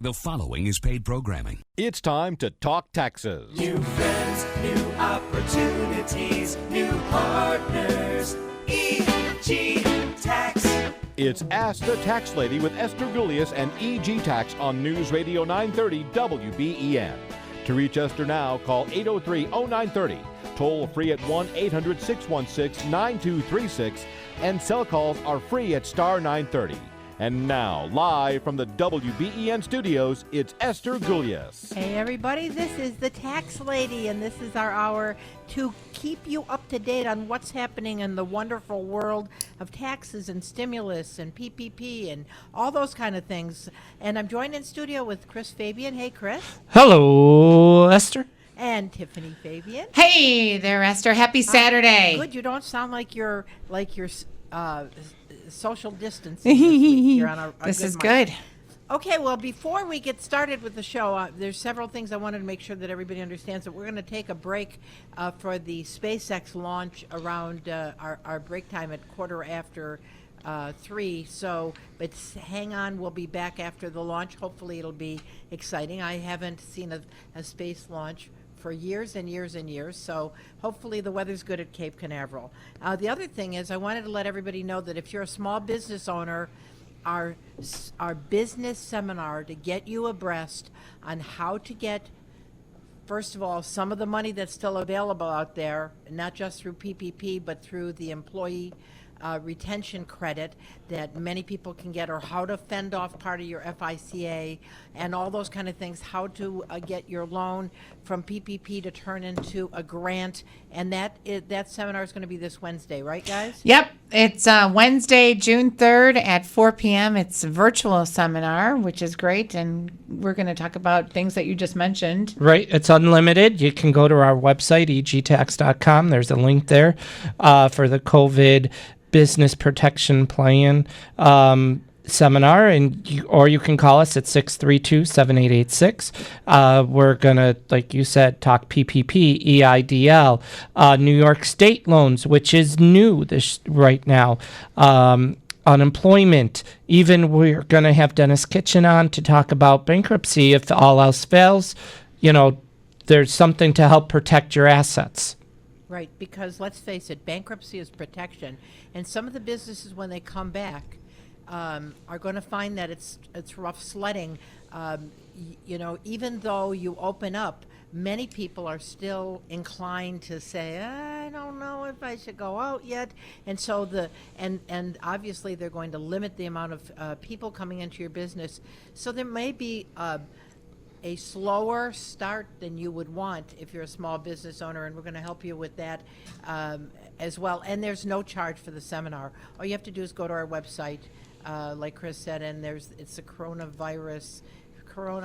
The following is paid programming. It's time to talk taxes. New friends, new opportunities, new partners. EG Tax. It's Ask the Tax Lady with Esther Gulius and EG Tax on News Radio 930 WBEN. To reach Esther now, call 803-0930. Toll free at 1-800-616-9236. And cell calls are free at star 930. And now, live from the WBEN studios, it's Esther Gulius. Hey everybody, this is the Tax Lady, and this is our hour to keep you up to date on what's happening in the wonderful world of taxes and stimulus and PPP and all those kind of things. And I'm joined in studio with Chris Fabian. Hey, Chris. Hello, Esther. And Tiffany Fabian. Hey there, Esther. Happy Saturday. Good. You don't sound like you're social distancing this week. You're on a this good is mark. good. Okay, well, before we get started with the show, there's several things I wanted to make sure that everybody understands. That we're going to take a break for the SpaceX launch around our break time at 3:15. So, but hang on, we'll be back after the launch. Hopefully it'll be exciting. I haven't seen a space launch for years and years and years, so hopefully the weather's good at Cape Canaveral. The other thing is I wanted to let everybody know that if you're a small business owner, our business seminar to get you abreast on how to get, first of all, some of the money that's still available out there, not just through PPP, but through the employee retention credit that many people can get, or how to fend off part of your FICA and all those kind of things, how to get your loan from PPP to turn into a grant. And that seminar is going to be this Wednesday, right, guys? Yep. It's Wednesday, June 3rd at 4 p.m. It's a virtual seminar, which is great. And we're going to talk about things that you just mentioned. Right. It's unlimited. You can go to our website, egtax.com. There's a link there for the COVID Business Protection Plan seminar, or you can call us at 632-7886. We're going to, like you said, talk PPP, EIDL, New York State loans, which is new right now, unemployment. Even we're going to have Dennis Kitchen on to talk about bankruptcy. If all else fails, there's something to help protect your assets. Right, because let's face it, bankruptcy is protection. And some of the businesses, when they come back, are going to find that it's rough sledding. Even though you open up, many people are still inclined to say, I don't know if I should go out yet. And so and obviously they're going to limit the amount of people coming into your business. So there may be a slower start than you would want if you're a small business owner, and we're going to help you with that as well. And there's no charge for the seminar. All you have to do is go to our website, like Chris said, and it's a Corona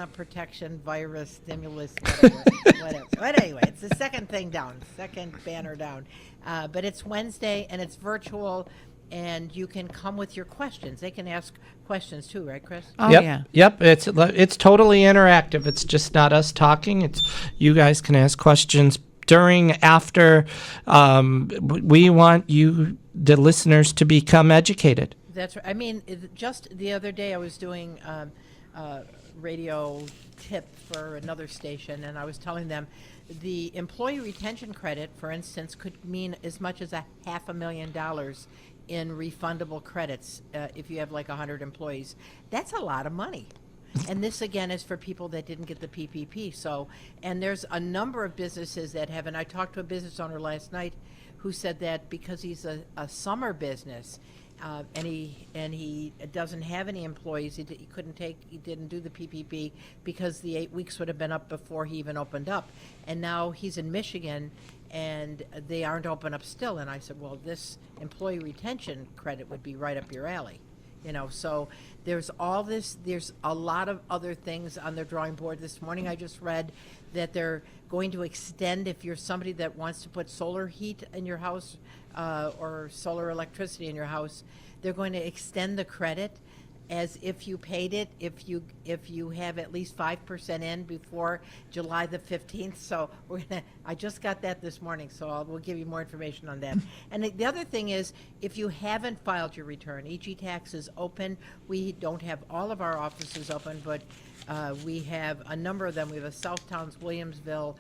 protection virus stimulus, whatever. But anyway, it's the second banner down. But it's Wednesday, and it's virtual. And you can come with your questions. They can ask questions too, right, Chris? Oh, yep. yeah. Yep. It's totally interactive. It's just not us talking. It's you guys can ask questions during, after. We want you, the listeners, to become educated. That's right. I mean, just the other day I was doing radio tip for another station, and I was telling them the employee retention credit, for instance, could mean as much as $500,000 in refundable credits if you have like 100 employees. That's a lot of money. And this, again, is for people that didn't get the PPP. So, and there's a number of businesses that have, and I talked to a business owner last night who said that because he's a summer business, and he doesn't have any employees, he didn't do the PPP because the 8 weeks would have been up before he even opened up. And now he's in Michigan, and they aren't open up still. And I said, well, this employee retention credit would be right up your alley. So there's all this, there's a lot of other things on their drawing board. This morning I just read that they're going to extend, if you're somebody that wants to put solar heat in your house or solar electricity in your house, they're going to extend the credit as if you paid it, if you have at least 5% in before July the 15th. So I just got that this morning, so we'll give you more information on that. And the other thing is, if you haven't filed your return, EG Tax is open. We don't have all of our offices open, but we have a number of them. We have a Southtowns, Williamsville,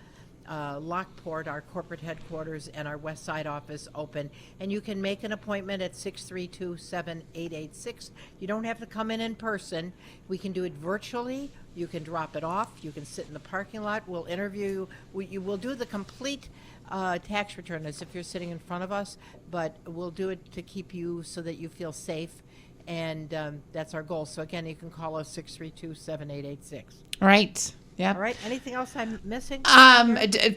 Lockport, our corporate headquarters, and our West Side office open. And you can make an appointment at 632-7886. You don't have to come in person. We can do it virtually. You can drop it off. You can sit in the parking lot. We'll interview you. You will do the complete tax return as if you're sitting in front of us, but we'll do it to keep you so that you feel safe. And that's our goal. So again, you can call us 632-7886. Right. Yeah. All right. Anything else I'm missing?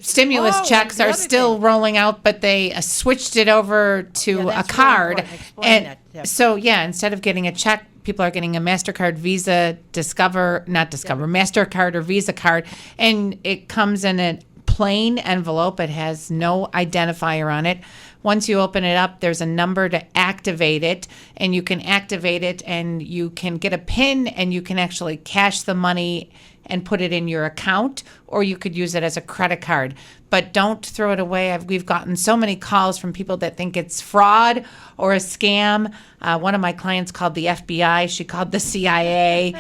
Stimulus Oh, checks the are other still thing. rolling out, but they switched it over to Yeah, a that's really card. important. Explain that, Deb. So yeah, instead of getting a check, people are getting a MasterCard, Visa, MasterCard or Visa card, and it comes in a plain envelope. It has no identifier on it. Once you open it up, there's a number to activate it, and you can activate it, and you can get a PIN, and you can actually cash the money and put it in your account, or you could use it as a credit card. But don't throw it away. We've gotten so many calls from people that think it's fraud or a scam. One of my clients called the FBI. She called the CIA.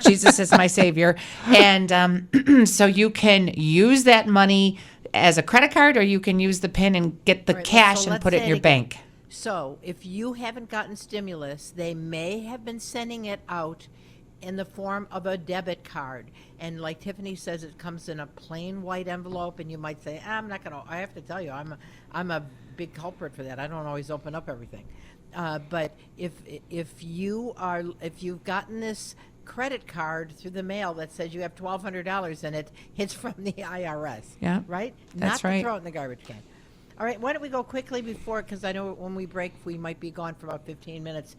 Jesus is my savior. And so you can use that money as a credit card, or you can use the PIN and get the All right, cash so and let's put it say in your again. bank. So if you haven't gotten stimulus, they may have been sending it out in the form of a debit card. And like Tiffany says, it comes in a plain white envelope, and you might say, I have to tell you, I'm a big culprit for that. I don't always open up everything. But if you've gotten this credit card through the mail that says you have $1,200 in it, it's from the IRS. Yeah, Right? that's Not right. to throw it in the garbage can. All right, why don't we go quickly before, because I know when we break, we might be gone for about 15 minutes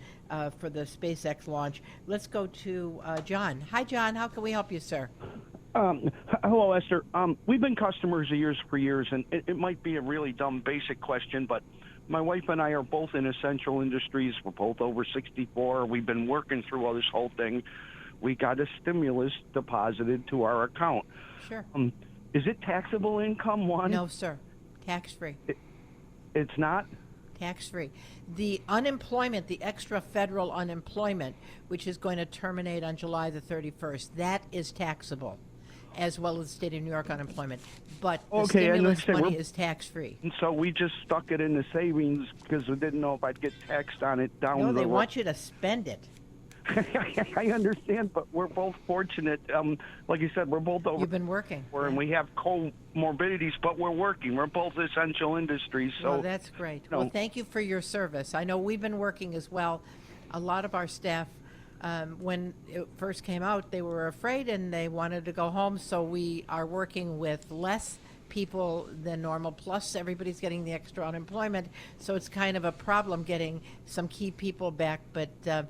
for the SpaceX launch. Let's go to John. Hi, John. How can we help you, sir? Hello, Esther. We've been customers of yours for years, and it might be a really dumb, basic question, but my wife and I are both in essential industries. We're both over 64. We've been working through all this whole thing. We got a stimulus deposited to our account. Sure. Is it taxable income, one? No, sir. Tax-free. It's not? Tax-free. The unemployment, the extra federal unemployment, which is going to terminate on July the 31st, that is taxable, as well as the state of New York unemployment. But the Okay, and stimulus let's say money we're- is tax-free. And so we just stuck it in the savings because we didn't know if I'd get taxed on it down No, the they road. want you to spend it. I understand, but we're both fortunate. Like you said, we're both over You've been working. and we have comorbidities, but we're working. We're both essential industries. So Well, that's great. no. Well, thank you for your service. I know we've been working as well. A lot of our staff, when it first came out, they were afraid and they wanted to go home. So we are working with less people than normal. Plus, everybody's getting the extra unemployment. So it's kind of a problem getting some key people back. But the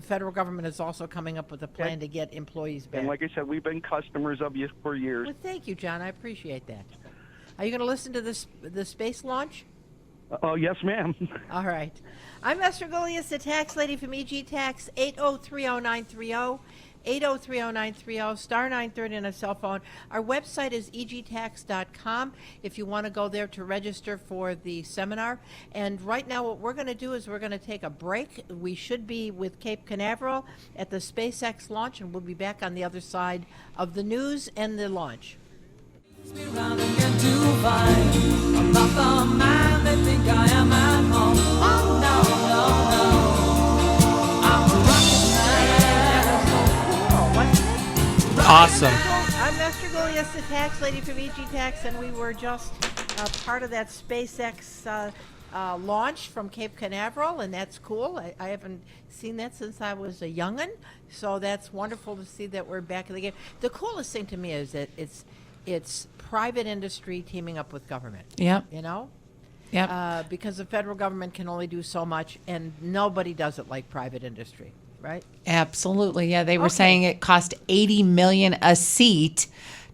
federal government is also coming up with a plan to get employees back. and like I said, we've been customers of you for years. Well, thank you, John. I appreciate that. Are you going to listen to the space launch? Oh, yes, ma'am. All right. I'm Esther Golias, the tax lady from EG Tax, 8030930, 8030930, star 930 on a cell phone. Our website is egtax.com if you want to go there to register for the seminar. And right now what we're going to do is we're going to take a break. We should be with Cape Canaveral at the SpaceX launch, and we'll be back on the other side of the news and the launch. Me round and can do fine. I'm not the man they think I am at home. Oh no, no, no. I'm a rocket man. Awesome. I'm Esther Golias, the tax lady from EG Tax, and we were just part of that SpaceX launch from Cape Canaveral, and that's cool. I haven't seen that since I was a young'un, so that's wonderful to see that we're back in the game. The coolest thing to me is that it's private industry teaming up with government. Yep. You know? Yep. Because the federal government can only do so much, and nobody does it like private industry, right? Absolutely. Yeah, they were Okay. saying it cost $80 million a seat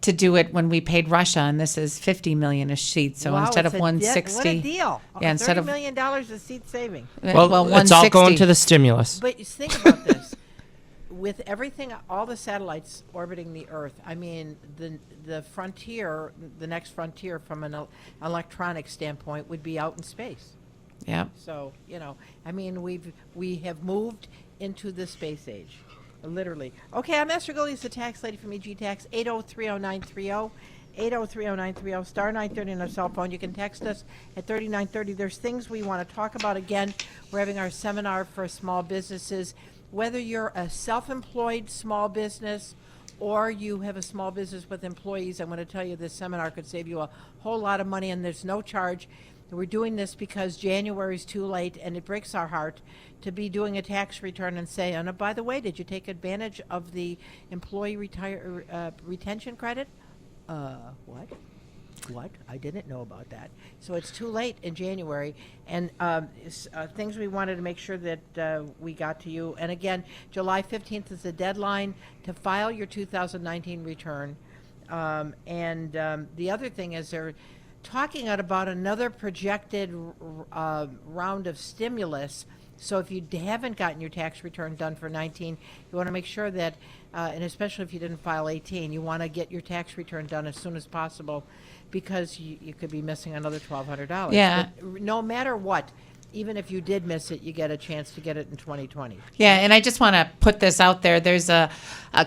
to do it when we paid Russia, and this is 50 million a sheet. So Wow, instead it's of a 160, what a deal. Yeah, instead $30 of million is seed saving. Well, it's all 160. going to the stimulus. But you think about this. With everything, all the satellites orbiting the Earth, I mean, the frontier, the next frontier from an electronic standpoint would be out in space. Yeah. So, I mean, we have moved into the space age, literally. Okay, I'm Esther Gullius, the tax lady from EG Tax, 8030930. 8030930, star 930 on our cell phone. You can text us at 3930. There's things we want to talk about. Again, we're having our seminar for small businesses. Whether you're a self-employed small business or you have a small business with employees, I'm going to tell you this seminar could save you a whole lot of money, and there's no charge. We're doing this because January is too late, and it breaks our heart to be doing a tax return and say, and by the way, did you take advantage of the employee retention credit? What? I didn't know about that. So it's too late in January, and things we wanted to make sure that we got to you. And again, July 15th is the deadline to file your 2019 return. The other thing is they're talking about another projected round of stimulus. So if you haven't gotten your tax return done for 19, you want to make sure that, and especially if you didn't file 18, you want to get your tax return done as soon as possible, because you could be missing another $1,200. Yeah. But no matter what, even if you did miss it, you get a chance to get it in 2020. Yeah, and I just want to put this out there. There's a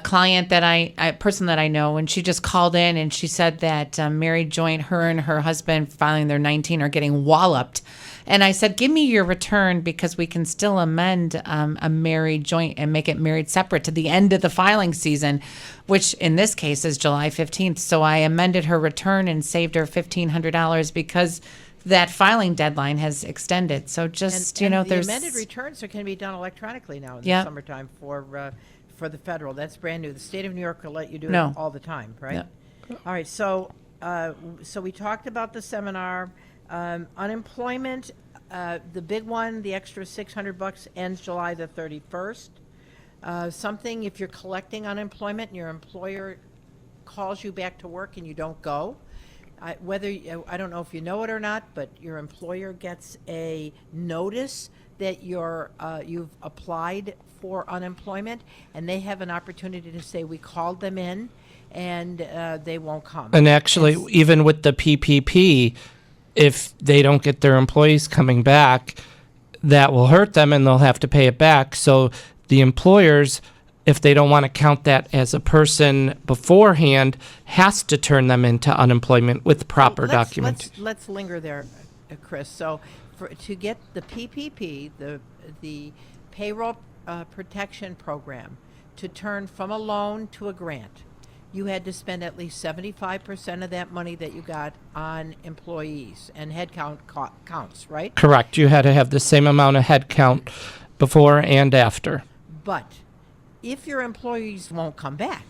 client that a person that I know, and she just called in and she said that married joint, her and her husband filing their 19 are getting walloped. And I said, give me your return, because we can still amend a married joint and make it married separate to the end of the filing season, which in this case is July 15th. So I amended her return and saved her $1,500 because that filing deadline has extended. So just, the there's amended returns can be done electronically now in the Yeah. summertime for the federal. That's brand new. The state of New York will let you do No. it all the time, right? Yeah. All right. So we talked about the seminar. Unemployment, the big one, the extra $600 ends July the 31st. Something, if you're collecting unemployment and your employer calls you back to work and you don't go, I don't know if you know it or not, but your employer gets a notice that you've applied for unemployment, and they have an opportunity to say, we called them in, and they won't come. And actually, even with the PPP, if they don't get their employees coming back, that will hurt them and they'll have to pay it back. So the employers, if they don't want to count that as a person beforehand, has to turn them into unemployment with proper document. Let's linger there, Chris. So to get the PPP, the payroll protection program, to turn from a loan to a grant, you had to spend at least 75% of that money that you got on employees, and head count counts, right? Correct. You had to have the same amount of head count before and after. But if your employees won't come back,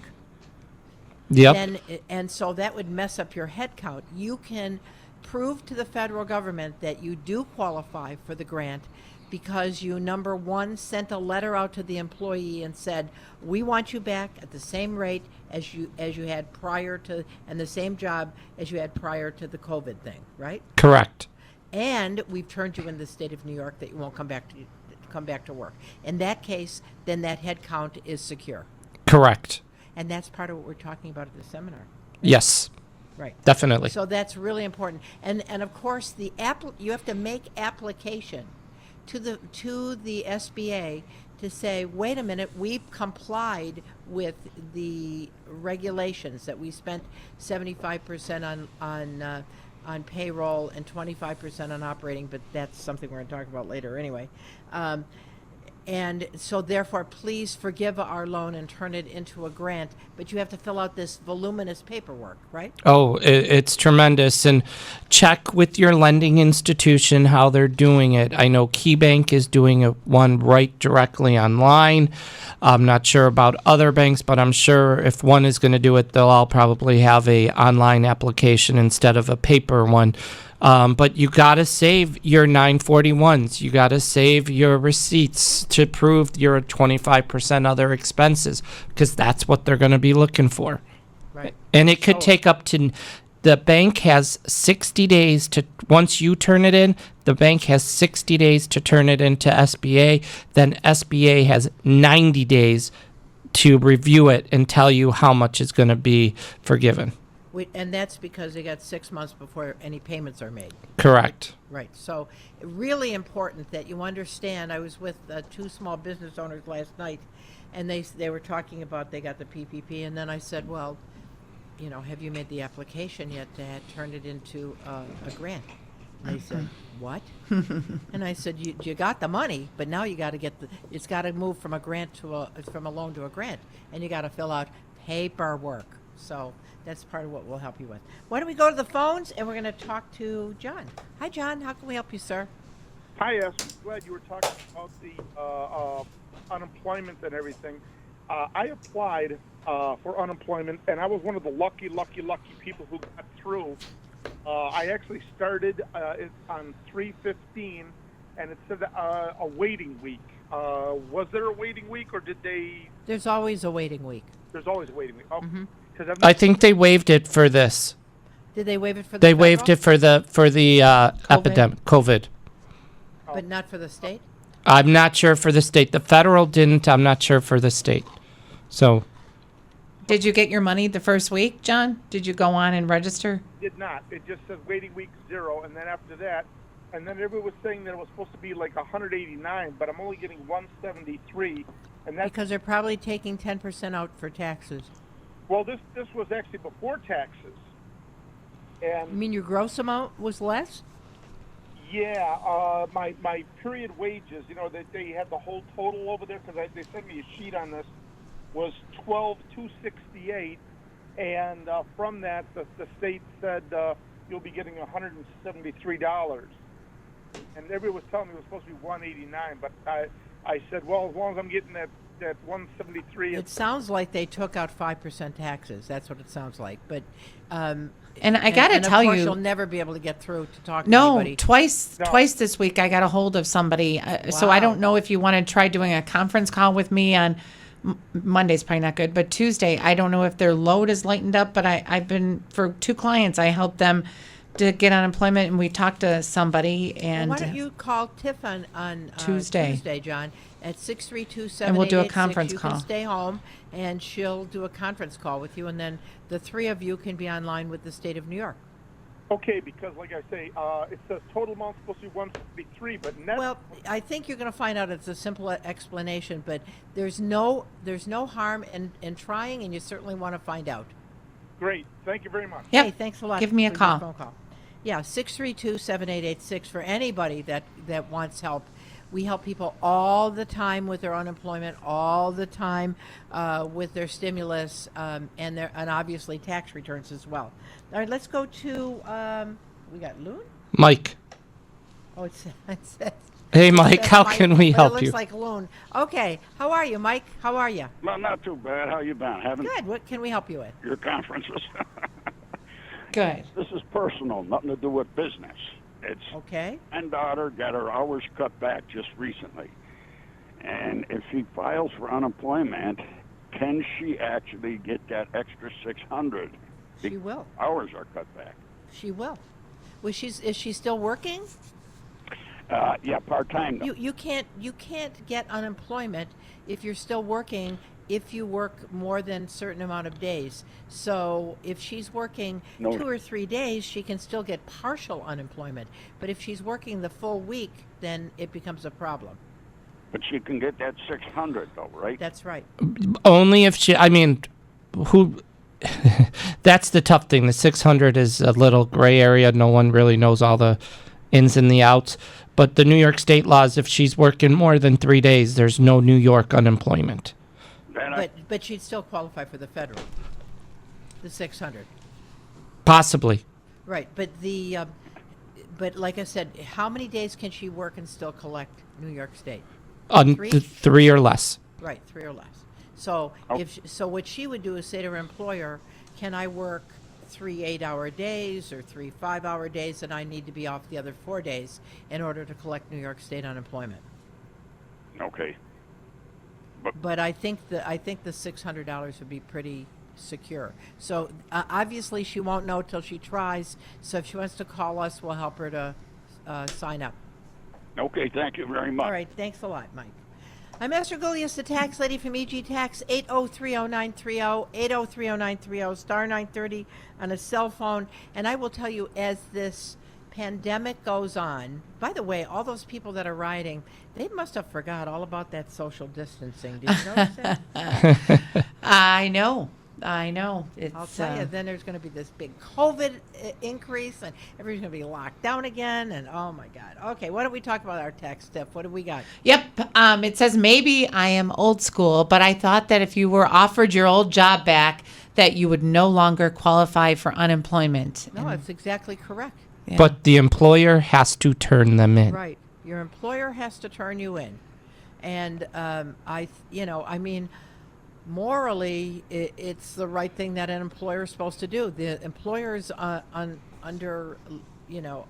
Yep. and so that would mess up your head count. You can prove to the federal government that you do qualify for the grant because you, number one, sent a letter out to the employee and said, we want you back at the same rate as you had prior to, and the same job as you had prior to the COVID thing, right? Correct. And we've turned you in the state of New York that you won't come back to work. In that case, then that head count is secure. Correct. And that's part of what we're talking about at the seminar. Yes. Right. Definitely. So that's really important. And of course, you have to make application to the SBA to say, wait a minute, we've complied with the regulations that we spent 75% on payroll and 25% on operating, but that's something we're going to talk about later anyway. And so therefore, please forgive our loan and turn it into a grant, but you have to fill out this voluminous paperwork, right? Oh, it's tremendous. And check with your lending institution how they're doing it. I know KeyBank is doing one right directly online. I'm not sure about other banks, but I'm sure if one is going to do it, they'll all probably have a online application instead of a paper one. But you got to save your 941s. You got to save your receipts to prove your 25% other expenses, because that's what they're going to be looking for. Right. And it could So- take up to, the bank has 60 days to, once you turn it in, the bank has 60 days to turn it into SBA. Then SBA has 90 days to review it and tell you how much is going to be forgiven. And that's because they got 6 months before any payments are made. Correct. Right. So really important that you understand. I was with two small business owners last night, and they were talking about they got the PPP, and then I said, well, you know, have you made the application yet to turn it into a grant? And they said, what? And I said, you got the money, but now you got to get it's got to move from a grant to from a loan to a grant, and you got to fill out paperwork. So that's part of what we'll help you with. Why don't we go to the phones, and we're going to talk to John. Hi, John. How can we help you, sir? Hi, yes. I'm glad you were talking about the unemployment and everything. I applied for unemployment, and I was one of the lucky people who got through. I actually started on 3/15, and it said a waiting week. Was there a waiting week, or did they? There's always a waiting week. There's always a waiting week. Oh, because I think they waived it for this. Did they waive it for the They federal? waived it for the epidemic, COVID. But not for the state? I'm not sure for the state. The federal didn't. I'm not sure for the state. So Did you get your money the first week, John? Did you go on and register? did not. It just says waiting week 0, and then after that, and then everybody was saying that it was supposed to be like 189, but I'm only getting 173, and that's Because they're probably taking 10% out for taxes. well. This was actually before taxes, You and mean your gross amount was less? yeah, my period wages. You know, they had the whole total over there because they sent me a sheet on this. Was $12,268, and from that, the state said you'll be getting $173. And everybody was telling me it was supposed to be 189, but I said, well, as long as I'm getting that 173, It sounds like they took out 5% taxes. That's what it sounds like. But And I got to and tell of course you, you'll never be able to get through to talk to no, anybody. twice No. this week I got a hold of somebody. So I Wow. don't know if you want to try doing a conference call with me on Monday's probably not good, but Tuesday, I don't know if their load is lightened up, but I've been, for 2 clients, I helped them to get unemployment, and we talked to somebody, Well, and why don't you call Tiff on Tuesday. John, at 632-7886. And we'll do a conference You call. can stay home, and she'll do a conference call with you, and then the 3 of you can be online with the state of New York. okay, because like I say, it says total amount supposed to be 173, but net. Well, I think you're going to find out it's a simple explanation, but there's no harm in trying, and you certainly want to find out. Great, thank you very much. Yep. Hey, thanks a lot. Give me a for your call. phone call. Yeah, 632-7886 for anybody that wants help. We help people all the time with their unemployment, all the time with their stimulus, and obviously tax returns as well. All right, let's go to we got Loon. Mike. Oh, it says. Hey, Mike. says How Mike, can we but help It looks you? like Loon. Okay, how are you, Mike? How are you? Well, not too bad. How you been? Having Good. What can we help you with? your conferences? good. This is personal, nothing to do with business. It's Okay. my daughter got her hours cut back just recently, and if she files for unemployment, can she actually get that extra 600? She will. Hours are cut back. She will. Is she still working? Yeah, part time. You can't get unemployment if you're still working if you work more than a certain amount of days. So if she's working No. 2 or 3 days, she can still get partial unemployment. But if she's working the full week, then it becomes a problem. But she can get that 600 though, right? That's right. Only if she, I mean, who, that's the tough thing. The 600 is a little gray area. No one really knows all the ins and the outs. But the New York state laws, if she's working more than 3 days, there's no New York unemployment. But she'd still qualify for the federal, the 600. Possibly. Right. But but like I said, how many days can she work and still collect New York State? 3? 3 or less. Right, 3 or less. So so what she would do is say to her employer, "Can I work 3 8-hour days or 3 5-hour days, and I need to be off the other 4 days in order to collect New York State unemployment?" Okay. But I think the $600 would be pretty secure. So obviously she won't know till she tries. So if she wants to call us, we'll help her to sign up. Okay, thank you very much. All right, thanks a lot, Mike. I'm Esther Gulius, the tax lady from EG Tax, 8030930, 8030930, star 930 on a cell phone. And I will tell you, as this pandemic goes on, by the way, all those people that are rioting, they must have forgot all about that social distancing. Did you notice that? I know. It's, I'll tell you, then there's going to be this big COVID increase, and everybody's going to be locked down again, and oh my God. Okay, why don't we talk about our tax stuff? What do we got? Yep. It says, maybe I am old school, but I thought that if you were offered your old job back, that you would no longer qualify for unemployment. No, that's exactly correct. Yeah. But the employer has to turn them in. Right. Your employer has to turn you in. And morally, it's the right thing that an employer is supposed to do. The employer is under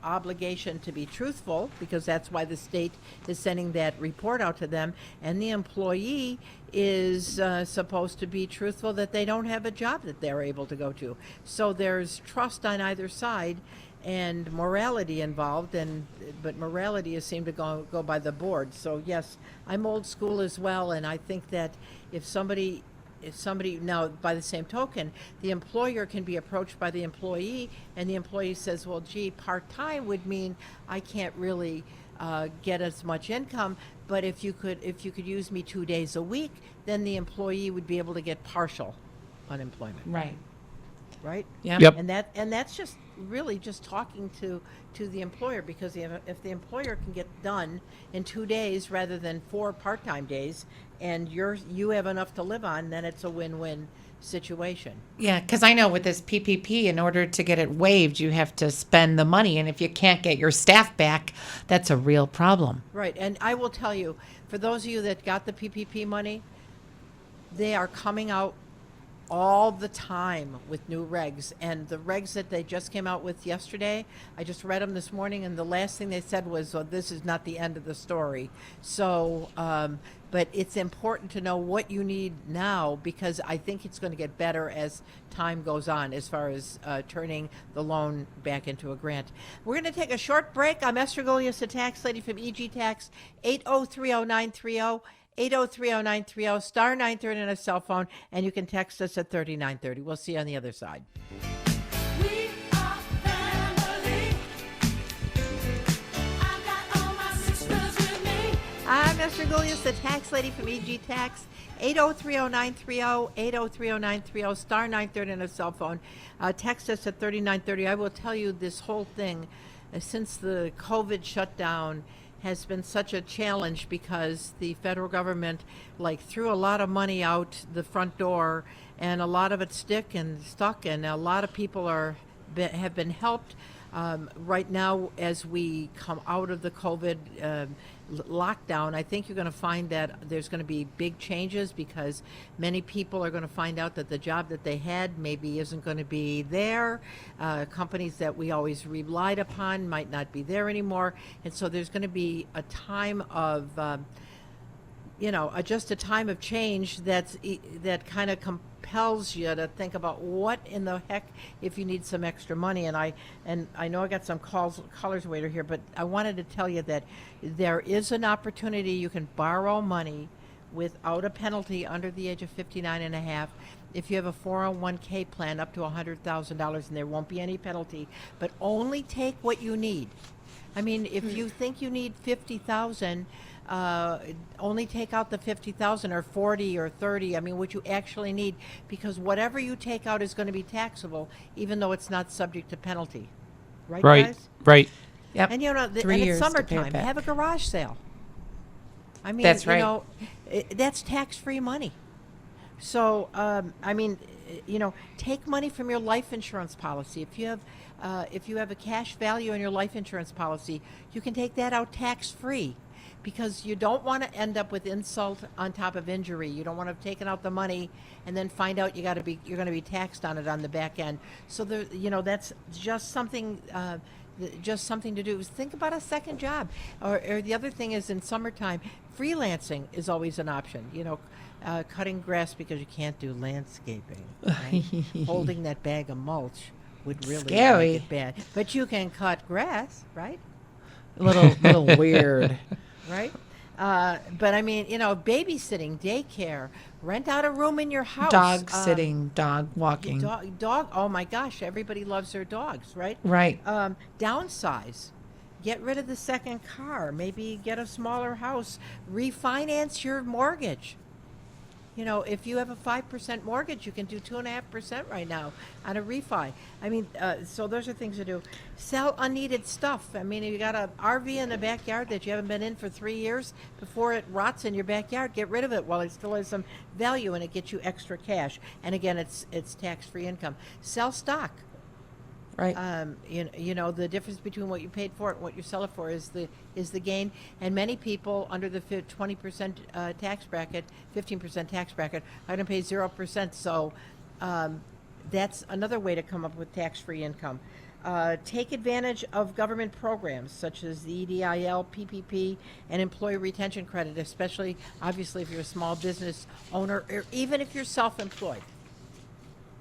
obligation to be truthful, because that's why the state is sending that report out to them, and the employee is supposed to be truthful that they don't have a job that they're able to go to. So there's trust on either side and morality involved, but morality has seemed to go by the board. So yes, I'm old school as well, and I think that if somebody now, by the same token, the employer can be approached by the employee, and the employee says, well, gee, part-time would mean I can't really get as much income, but if you could use me 2 days a week, then the employee would be able to get partial unemployment. Right? Yep. And that's just really just talking to the employer, because if the employer can get done in 2 days rather than 4 part-time days, and you have enough to live on, then it's a win-win situation. Yeah, because I know with this PPP, in order to get it waived, you have to spend the money, and if you can't get your staff back, that's a real problem. Right, and I will tell you, for those of you that got the PPP money, they are coming out all the time with new regs, and the regs that they just came out with yesterday, I just read them this morning, and the last thing they said was, oh, this is not the end of the story. So but it's important to know what you need now, because I think it's going to get better as time goes on as far as turning the loan back into a grant. We're going to take a short break. I'm Esther Gulius, the tax lady from EG Tax, 8030930, 8030930, star 930 on a cell phone, and you can text us at 3930. We'll see you on the other side. We are family. I got all my sisters with me. I'm Esther Gulius, the tax lady from EG Tax, 8030930, 8030930, star 930 on a cell phone. Text us at 3930. I will tell you, this whole thing, since the COVID shutdown, has been such a challenge, because the federal government threw a lot of money out the front door, and a lot of it stuck, and a lot of people have been helped. Right now, as we come out of the COVID lockdown, I think you're going to find that there's going to be big changes, because many people are going to find out that the job that they had maybe isn't going to be there. Companies that we always relied upon might not be there anymore. And so there's going to be a time of just a time of change that kind of compels you to think about what in the heck if you need some extra money. And I know I got some callers waiter here, but I wanted to tell you that there is an opportunity. You can borrow money without a penalty under the age of 59 and a half. If you have a 401k plan up to $100,000, and there won't be any penalty, but only take what you need. I mean, if you think you need $50,000, only take out the $50,000 or 40 or 30. I mean, what you actually need, because whatever you take out is going to be taxable, even though it's not subject to penalty. Right, guys? Right. Yep. And and 3 years it's to pay it summertime. back. Have a garage sale. I mean, That's right. That's tax-free money. So, take money from your life insurance policy. If you have a cash value in your life insurance policy, you can take that out tax-free, because you don't want to end up with insult on top of injury. You don't want to have taken out the money and then find out you're going to be taxed on it on the back end. So that's just something just something to do. Think about a second job. Or the other thing is in summertime, freelancing is always an option. Cutting grass because you can't do landscaping. Right? Holding that bag of mulch would really Scary. make it bad. But you can cut grass, right? A little weird. Right? But I mean, babysitting, daycare, rent out a room in your house. Dog sitting, dog walking. Dog. Oh my gosh, everybody loves their dogs, right? Right. Downsize. Get rid of the second car. Maybe get a smaller house. Refinance your mortgage. If you have a 5% mortgage, you can do 2.5% right now on a refi. I mean, so those are things to do. Sell unneeded stuff. I mean, if you got an RV in the backyard that you haven't been in for 3 years, before it rots in your backyard, get rid of it while it still has some value and it gets you extra cash. And again, it's tax-free income. Sell stock. Right. The difference between what you paid for it and what you sell it for is the gain. And many people under the 20% tax bracket, 15% tax bracket, are going to pay 0%. So that's another way to come up with tax-free income. Take advantage of government programs such as the EDIL, PPP, and Employee Retention Credit, especially, obviously, if you're a small business owner or even if you're self-employed.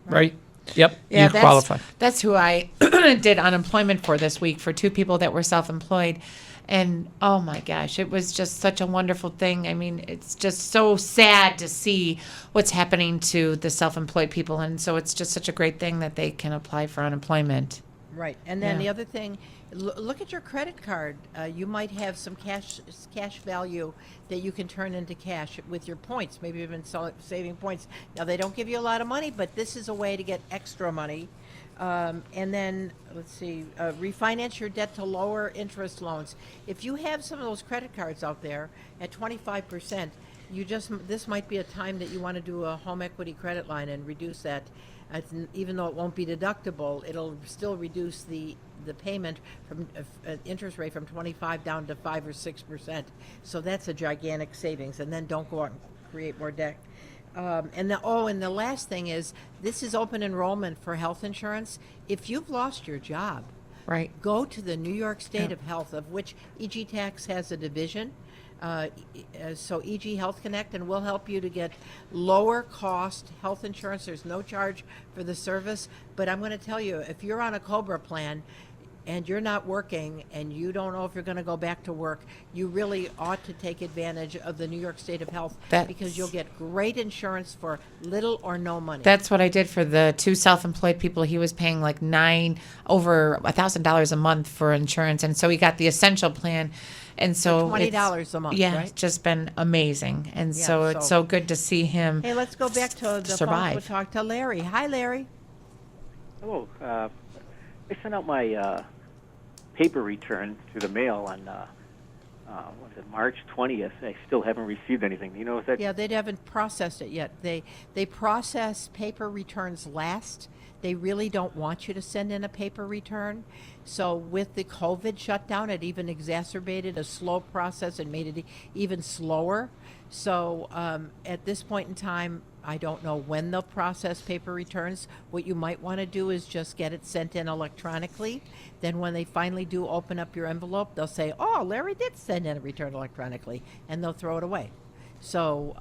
Right. Yep. Yeah, you qualify. That's who I did unemployment for this week for 2 people that were self-employed. And oh my gosh, it was just such a wonderful thing. I mean, it's just so sad to see what's happening to the self-employed people. And so it's just such a great thing that they can apply for unemployment. Right. And then Yeah. the other thing, look at your credit card. You might have some cash value that you can turn into cash with your points. Maybe you've been saving points. Now, they don't give you a lot of money, but this is a way to get extra money. And then, let's see, refinance your debt to lower interest loans. If you have some of those credit cards out there at 25%, this might be a time that you want to do a home equity credit line and reduce that. Even though it won't be deductible, it'll still reduce the payment from interest rate from 25 down to 5 or 6%. So that's a gigantic savings. And then don't go out and create more debt. And the last thing is, this is open enrollment for health insurance. If you've lost your job, Right. go to the New York State of Health, of which EG Tax has a division. So EG Health Connect, and we'll help you to get lower cost health insurance. There's no charge for the service, but I'm going to tell you, if you're on a COBRA plan and you're not working and you don't know if you're going to go back to work, you really ought to take advantage of the New York State of Health because you'll get great insurance for little or no money. That's what I did for the 2 self-employed people. He was paying like over $1,000 a month for insurance. And so he got the essential plan. And so For $20 a month, yeah, right? it's just been amazing. And Yeah, so it's so good to see him Hey, let's go back to the survive. phones. We'll talk to Larry. Hi, Larry. Hello. I sent out my paper return through the mail on March 20th. I still haven't received anything. You know, is that? Yeah, they haven't processed it yet. They process paper returns last. They really don't want you to send in a paper return. So with the COVID shutdown, it even exacerbated a slow process and made it even slower. So at this point in time, I don't know when they'll process paper returns. What you might want to do is just get it sent in electronically. Then when they finally do open up your envelope, they'll say, oh, Larry did send in a return electronically, and they'll throw it away. So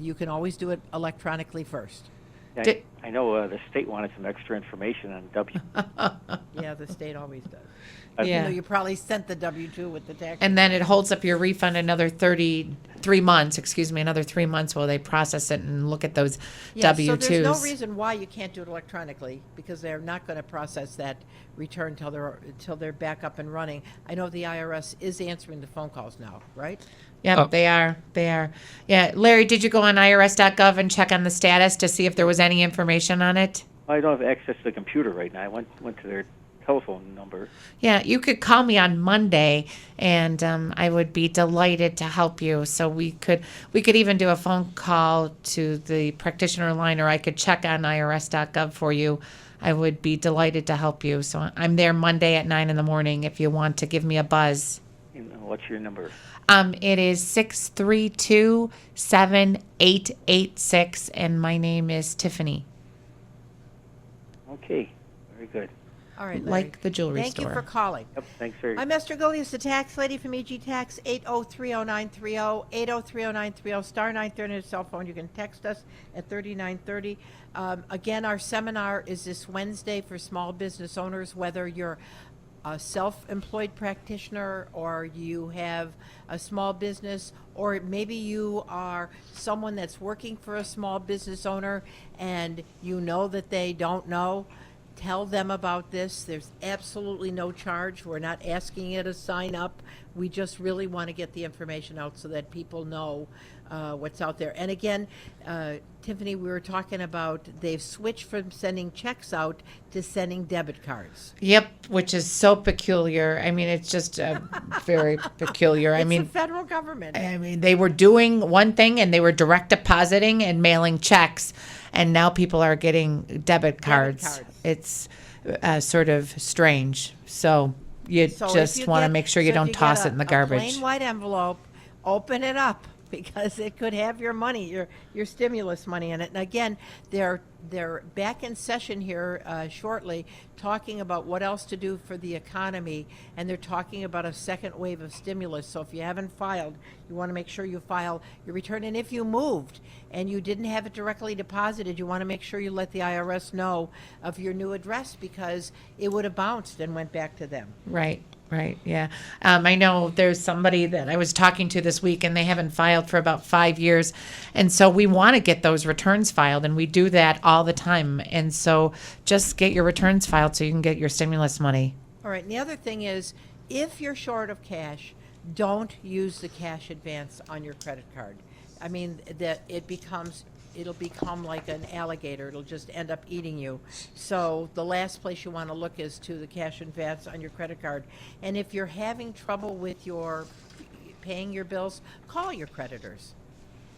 you can always do it electronically first. Yeah, I know the state wanted some extra information on W. Yeah, the state always does. Yeah. You probably sent the W-2 with the tax. And then it holds up your refund another 3 months, another 3 months while they process it and look at those W-2s. So there's no reason why you can't do it electronically, because they're not going to process that return till they're back up and running. I know the IRS is answering the phone calls now, right? Yep, they are. Yeah, Larry, did you go on irs.gov and check on the status to see if there was any information on it? I don't have access to the computer right now. I went to their telephone number. Yeah, you could call me on Monday, and I would be delighted to help you. So we could even do a phone call to the practitioner line, or I could check on irs.gov for you. I would be delighted to help you. So I'm there Monday at 9 in the morning if you want to give me a buzz. What's your number? It is 632-7886, and my name is Tiffany. Okay, very good. All right, Larry. like the jewelry Thank store. you for calling. Yep, thanks for I'm Esther Gullius, the tax lady from EG Tax, 8030930, 8030930, star 930 on your cell phone. You can text us at 3930. Again, our seminar is this Wednesday for small business owners, whether you're a self-employed practitioner or you have a small business, or maybe you are someone that's working for a small business owner and you know that they don't know. Tell them about this. There's absolutely no charge. We're not asking you to sign up. We just really want to get the information out so that people know what's out there. And again, Tiffany, we were talking about they've switched from sending checks out to sending debit cards. Yep, which is so peculiar. I mean, it's just very peculiar. It's the federal government. I mean, they were doing one thing and they were direct depositing and mailing checks, and now people are getting debit cards. It's sort of strange. So you So just if you want to get- make sure so you if don't get toss it in the A garbage. plain white envelope, open it up because it could have your money, your stimulus money in it. And again, they're back in session here shortly, talking about what else to do for the economy, and they're talking about a second wave of stimulus. So if you haven't filed, you want to make sure you file your return. And if you moved and you didn't have it directly deposited, you want to make sure you let the IRS know of your new address because it would have bounced and went back to them. Right, yeah. I know there's somebody that I was talking to this week and they haven't filed for about 5 years. And so we want to get those returns filed, and we do that all the time. And so just get your returns filed so you can get your stimulus money. All right, and the other thing is, if you're short of cash, don't use the cash advance on your credit card. I mean, it'll become like an alligator. It'll just end up eating you. So the last place you want to look is to the cash advance on your credit card. And if you're having trouble with your paying your bills, call your creditors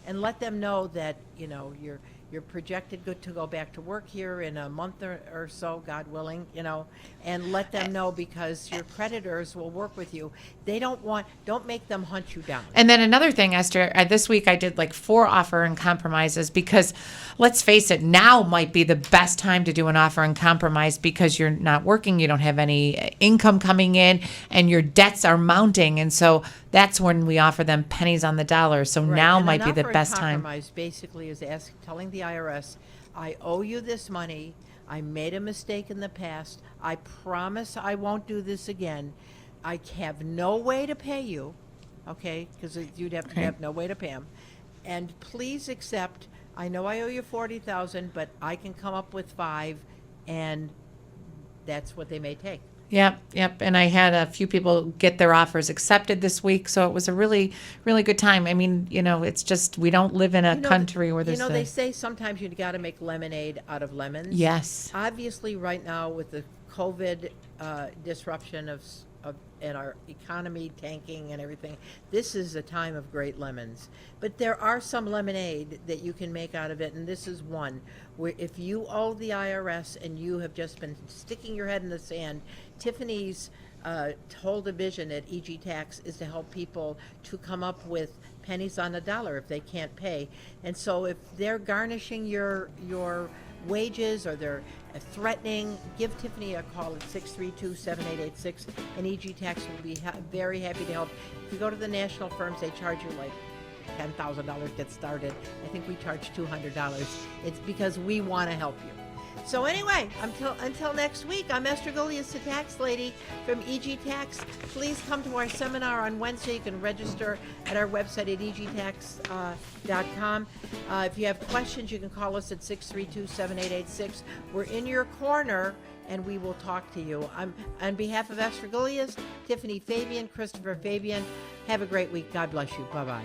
and let them know that, you know, you're projected good to go back to work here in a month or so, God willing, you know, and let them know, because your creditors will work with you. They don't make them hunt you down. And then another thing, Esther, this week I did like 4 offer and compromises because let's face it, now might be the best time to do an offer and compromise because you're not working, you don't have any income coming in, and your debts are mounting. And so that's when we offer them pennies on the dollar. So Right, now and might an be the offer and best time. compromise basically is telling the IRS, I owe you this money. I made a mistake in the past. I promise I won't do this again. I have no way to pay you, okay? Because you'd have to have no way to pay them. And please accept. I know I owe you $40,000, but I can come up with $5,000, and that's what they may take. Yep. And I had a few people get their offers accepted this week, so it was a really, really good time. I mean, you know, it's just we don't live in a country where there's they say sometimes you got to make lemonade out of lemons. Yes. Obviously, right now with the COVID disruption and our economy tanking and everything, this is a time of great lemons. But there are some lemonade that you can make out of it, and this is one where if you owe the IRS and you have just been sticking your head in the sand, Tiffany's whole division at EG Tax is to help people to come up with pennies on the dollar if they can't pay. And so if they're garnishing your wages or they're threatening, give Tiffany a call at 632-7886, and EG Tax will be very happy to help. If you go to the national firms, they charge you like $10,000 to get started. I think we charge $200. It's because we want to help you. So anyway, until next week, I'm Esther Gullius, the tax lady from EG Tax. Please come to our seminar on Wednesday. You can register at our website at egtax.com. If you have questions, you can call us at 632-7886. We're in your corner, and we will talk to you. On behalf of Esther Gullius, Tiffany Fabian, Christopher Fabian, have a great week. God bless you. Bye-bye.